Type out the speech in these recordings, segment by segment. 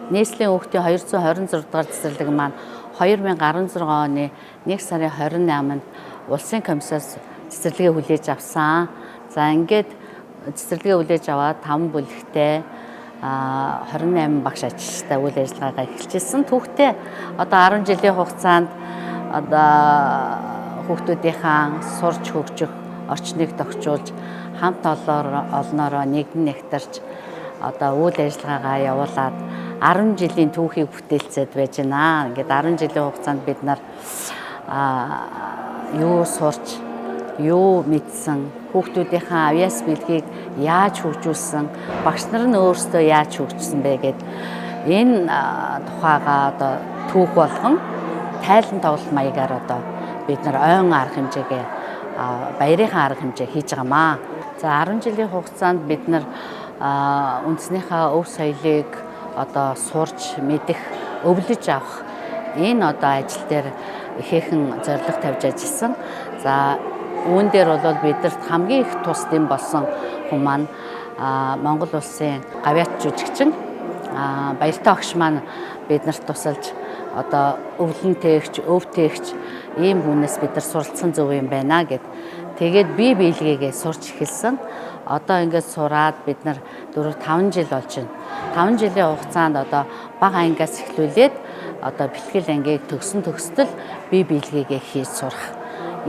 Нийслэлийн хүүхдийн 226 дугаар цэцэрлэг маань 2016 оны 1 сарын 28-нд улсын комиссаас цэцэрлэгээ хүлээж авсан. За ингээд цэцэрлэгээ хүлээж аваад 5 бүлэгтэй 28 багш ажилчтай үйл ажиллагаагаа эхэлчихсэн. Түүхтэй одоо 10 жилийн хугацаанд одоо хүүхдүүдийнхаа сурч хөгжих орчныг тохижуулж хамт олноороо нэгдэн нэгтарч одоо үйл ажиллагаагаа явуулаад 10 жилийн түүхийг бүтээлцээд байж байна. Ингээд 10 жилийн хугацаанд бид нар юу сурч, юу мэдсэн, хүүхдүүдийнхээ авьяас бэлгийг яаж хөгжүүлсэн, багш нар нь өөрсдөө яаж хөгжсөн бэ гэд энэ тухайгаа одоо түүх болгон тайлан тоглолт маягаар одоо бид нар ойн арга хэмжээгээ баярынхаа арга хэмжээ хийж байгаамаа. За 10 жилийн хугацаанд бид нар үндэснийхээ өв соёлыг одоо сурч мэдэх, өвлөж авах энэ одоо ажил дээр ихээхэн зорилго тавьж ажилласан. За үүн дээр бол бидэрт хамгийн их тус дэм болсон хүн маань Монгол улсын гавьяат жүжигчин Баяртай огш маань биднэрт тусалж одоо өвлөн тээгч, өв тээгч ийм хүнээс бид нар суралцсан зөв юм байна гэд. Тэгээд бие биелгээгээ сурч эхэлсэн. Одоо ингээд сураад бид нар 4-5 жил болж байна. 5 жилийн хугацаанд одоо бага ангиас эхлүүлээд одоо бэлтгэл ангийг төгстөл бие биелгээгээ хийж сурах.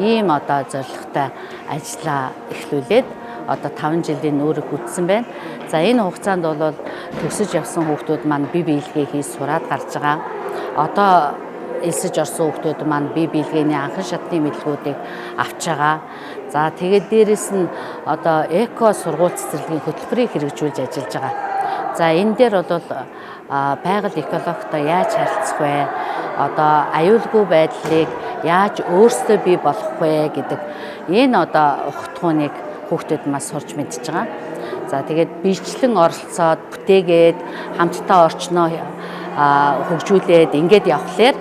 Ийм одоо зорилготой ажиллаа эхлүүлээд одоо 5 жилийн нүүрэг хүтсэн байна. За энэ хугацаанд бол төгсөж явсан хүүхдүүд маань бие биелгээ хийж сураад гарч байгаа. Одоо элсэж орсон хүүхдүүд маань бие биелгээний анхан шатны мэдлгүүдийг авч байгаа. За тэгээд дээрэс нь одоо эко сургууль цэцэрлэгийн хөтөлбөрийг хэрэгжүүлж ажиллаж байгаа. За энэ дээр бол байгаль экологтой яаж харилцах вэ? Одоо аюулгүй байдлыг яаж өөрсдөө бий болгох вэ гэдэг энэ одоо ухтгууныг хүүхдүүд маань сурч мэдж байгаа. За тэгээд биечлэн оролцоод бүтээгээд хамтдаа орчноо хөгжүүлээд ингээд явхлаар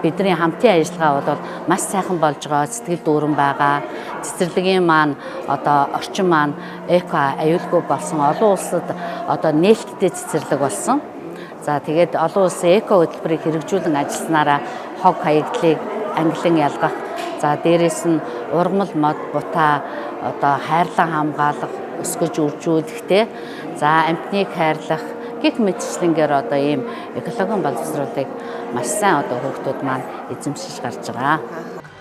бидний хамтын ажиллагаа бол маш сайхан болж байгаа, сэтгэл дүүрэн байгаа. Цэцэрлэгийн маань одоо орчин маань эко аюулгүй болсон, олон улсад одоо нээлттэй цэцэрлэг болсон. За тэгээд олон улсын эко хөтөлбөрийг хэрэгжүүлэн ажилласнараа хог хаягдлыг ангилан ялгах. За дээрэс нь ургамал мод бутаа одоо хайрлан хамгаалах, өсгөж үржүүлэхтэй. За амьтныг хайрлах гэх мэтчлэнгээр одоо ийм экологийн боловсролыг маш сайн одоо хүүхдүүд маань эзэмшиж гарч байгаа.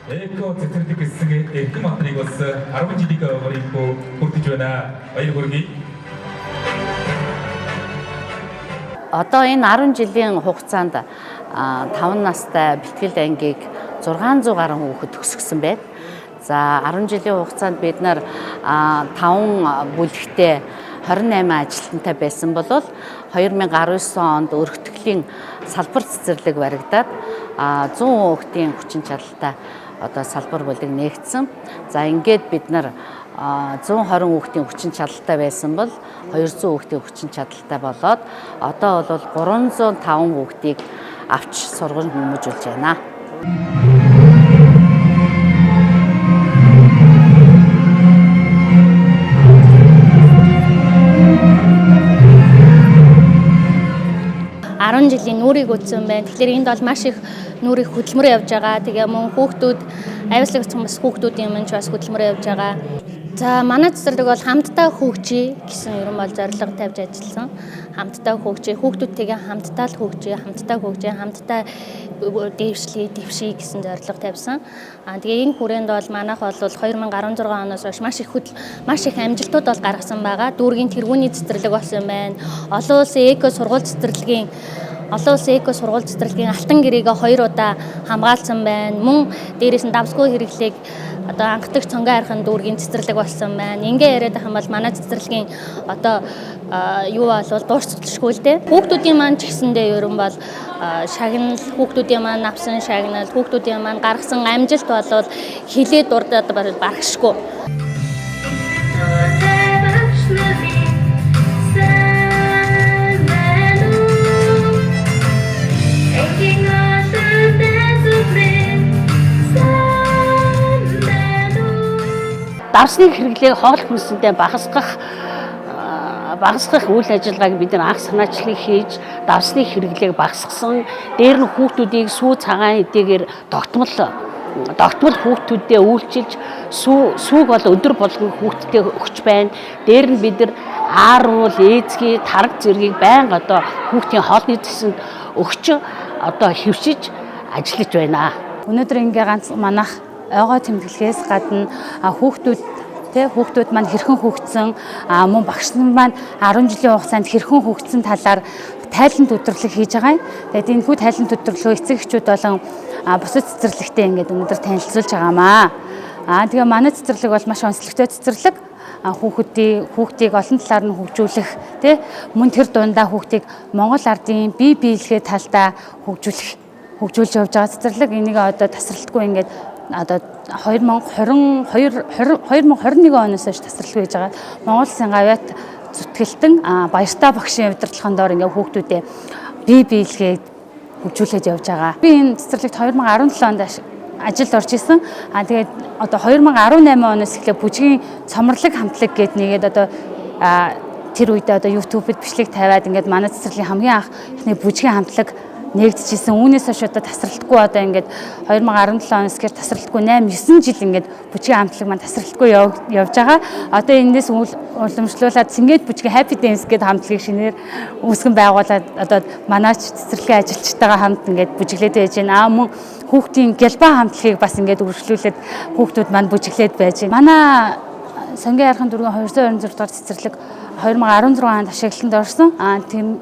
Эко цэцэрлэг гэсэн эрхэм хамтныг бас 10 жилийн өмнө бүрдэж байна. Баяр хүргэе. Одоо энэ 10 жилийн хугацаанд 5 настай бэлтгэл ангийг 600 гаруй хүүхэд төгсгсөн байна. За 10 жилийн хугацаанд бид нар 5 бүлэгтэй 28 ажилтнтай байсан бол 2019 онд өргөтгөлийн салбар цэцэрлэг баригдаад 100 хүүхдийн хүчин чадалтай одоо салбар бүлэг нээгдсэн. За ингээд бид нар 120 хүүхдийн хүчин чадалтай байсан бол 200 хүүхдийн хүчин чадалтай болоод одоо бол 305 хүүхдийг авч сургуульд хүмүүжүүлж байна. Жилийн нүрийг үтсэн байна. Тэгэхээр энд бол маш их нүрийг хөдөлмөр явж байгаа. Тэгээ мөн хүүхдүүд авьяаслагдсан бас хүүхдүүдийн өмнө ч бас хөдөлмөр явж байгаа. За манай цэцэрлэг бол хамтдаа хөгжиж гэсэн ерөн бол зорилго тавьж ажилласан. Хамтдаа хөгжиж, хүүхдүүдтэйгээ хамтдаа л хөгжиж, хамтдаа дэвший гэсэн зорилго тавьсан. Тэгээ энэ хүрээнд бол манайх бол 2016 оноос хойш маш их амжилтууд бол гаргасан байгаа. Дүүргийн тэргүүний цэцэрлэг болсон байна. Олон улсын эко сургууль цэцэрлэгийн алтан гэрээг 2 удаа хамгаалсан байна. Мөн дээрээс нь давсгүй хэрэглээг одоо анхдагч цонгийн архын дүүргийн цэцэрлэг болсон байна. Ингээ яриад байгаа юм бол манай цэцэрлэгийн одоо юу бол дуурцлшгүй л дээ. Хүүхдүүдийн маань ч гэсэндээ ерөн бол шагнал, хүүхдүүдийн маань авсан шагнал, хүүхдүүдийн маань гаргасан амжилт бол хилээд дурдаад барахшгүй. Давсны хэрэглээг хоол хүнсэндээ багасгах багасгах үйл ажиллагааг бид нар анх санаачлалыг хийж давсны хэрэглээг багасгасан. Дээр нь хүүхдүүдийг сүү цагаан эдгээр тогтмол хүүхдүүдэд үйлчилж сүүг бол өдөр болгон хүүхдтэд өгч байна. Дээр нь бид нар ааруул, ээзгий, тараг зэргийг байнга одоо хүүхдийн хоолны цэсэнд өгч одоо хэвшиж ажиллаж байна. Өнөөдөр ингээ ганц манайх ойгоо тэмдэглэхээс гадна хүүхдүүд маань хэрхэн хөгжсөн, мөн багш нар маань 10 жилийн хугацаанд хэрхэн хөгжсөн талаар тайланд өдөрлөг хийж байгаа юм. Тэгээд энэ хүү тайланд өдөрлөгөө эцэг эхчүүд болон бусад цэцэрлэгтэй ингээд өнөөдөр танилцуулж байгаамаа. Тэгээ манай цэцэрлэг бол маш онцлогтой цэцэрлэг. Хүүхдийг олон талаар нь хөгжүүлэх, мөн тэр дундаа хүүхдийг Монгол ардын бие биелэхээ талдаа хөгжүүлж явж байгаа цэцэрлэг. Энийг одоо тасралтгүй ингээд одоо 2021 оноос хойш тасралтгүй хийж байгаа. Монгол Улсын гавьяат зүтгэлтэн баяртай багшийн удирдлагын доор ингээд хүүхдүүдэд бие биелэхээ хөгжүүлээд явж байгаа. Би энэ цэцэрлэгт 2017 онд ажилд орж исэн. Тэгээд одоо 2018 оноос эхлээ бүжгийн цомрлог хамтлаг гээд нэгээд одоо тэр үедээ одоо YouTube-д бичлэг тавиад ингээд манай цэцэрлэгийн хамгийн анх ихний бүжгийн хамтлаг нэгдэжсэн. Үүнээс хойш одоо тасралтгүй одоо ингээд 2017 оноос гэр тасралтгүй 8-9 жил ингээд бүжгийн хамтлаг маань тасралтгүй явж байгаа. Одоо энэс уламжлуулаад Цэнгээд бүжгийн Happy Dance гэдэг хамтлагийг шинээр үүсгэн байгуулад одоо манай цэцэрлэгийн ажилчтайгаа хамт ингээд бүжиглээд байж байна. Мөн хүүхдийн гэлбаа хамтлагийг бас ингээд үргэлжлүүлээд хүүхдүүд маань бүжиглээд байж байна. Манай Сонгон Ярхан дүүргийн 226 дахь цэцэрлэг 2016 онд ашиглалтанд орсон.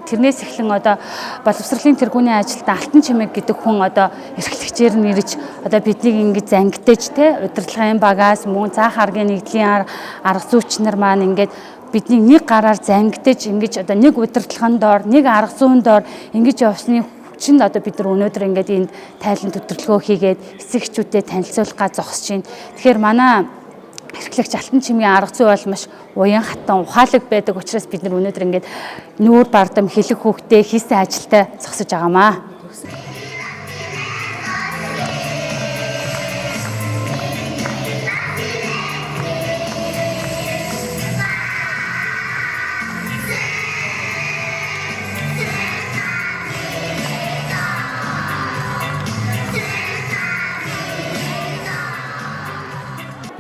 Тэрнээс эхлэн одоо боловсролын тэргүүний ажилтан Алтан чимэг гэдэг хүн одоо эрхлэгчээр нь ирж одоо биднийг ингэж зангидаж удирдлагын багаас мөн заах аргын нэгдлийн арга зүйч нар маань ингээд биднийг нэг гараар зангидаж ингэж одоо нэг удирдлагын доор нэг арга зүйн доор ингэж явсны чинь одоо бид нар өнөөдөр ингээд энд тайланд төтөлгөө хийгээд эцэг эхчүүдэд танилцуулах га зогсож байна. Тэгэхээр манай эрхлэгч Алтан чимгийн арга зүй бол маш уян хатан ухаалаг байдаг учраас бид нар өнөөдөр ингээд нүүр бардам хэлэг хүүхдээ хийсэн ажилтай зогсож байгаамаа.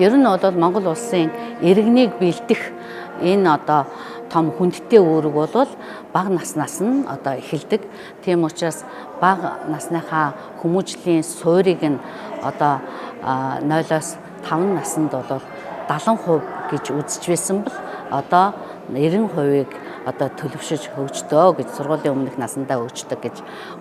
Ер нь бол Монгол улсын иргэнийг бэлдэх энэ одоо том хүндтэй үүрэг бол бага наснаас нь одоо эхэлдэг. Тийм учраас бага насныхаа хүмүүжлийн суурийг нь одоо 0-оос 5 наснд бол 70% гэж үзэж байсан бол одоо 90%-ийг одоо төлөвшөж хөгждөө гэж сургуулийн өмнөх насандаа хөгждөг гэж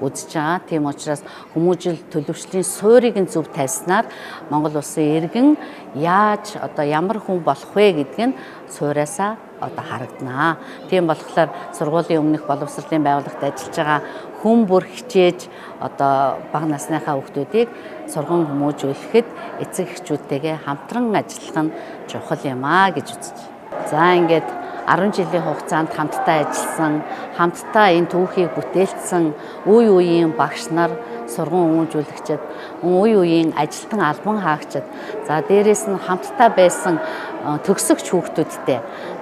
үзэж байгаа. Тийм учраас хүмүүжил төлөвшлийн суурийг нь зөв тавьснаар Монгол улсын иргэн яаж одоо ямар хүн болох вэ гэдг нь суураасаа одоо харагданаа. Тийм болохоор сургуулийн өмнөх боловсролын байгууллагт ажиллаж байгаа хүн бүр хичээж одоо бага насныхаа хүүхдүүдийг сургууль хүмүүжүүлэхэд эцэг эхчүүдтэйгээ хамтран ажиллах нь чухал юм аа гэж үзэж. За ингээд 10 жилийн хугацаанд хамтдаа ажилласан, хамтдаа энэ түүхийг бүтээлсэн үе үеийн багш нар, сургууль хүмүүжүүлэгчид, үе үеийн ажилтан албан хаагчид, за дээрэс нь хамтдаа байсан төгсөгч хүүхдүүдтэй,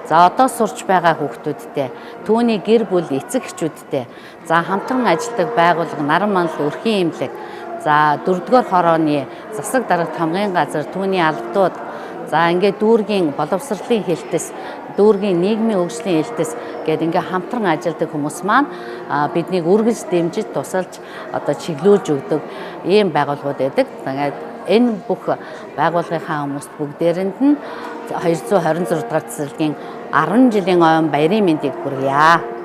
за одоо сурч байгаа хүүхдүүдтэй, түүний гэр бүл эцэг эхчүүдтэй, за хамтран ажилладаг байгууллага наран манал өрхийн эмнэлэг, за 4-р хорооны засаг дарга хамгын газар, түүний албадууд, за ингээд дүүргийн боловсролын хэлтэс, дүүргийн нийгмийн хөгжлийн хэлтэс гэдэг ингээд хамтран ажилладаг хүмүүс маань биднийг үргэлж дэмжиж тусалж одоо чиглүүлж өгдөг ийм байгууллагууд байдаг. Тэгээд энэ бүх байгууллагынхаа хүмүүст бүгдээрэнд нь 226 дахь цэцэрлэгийн 10 жилийн ойн баярын мэндийг хүргье.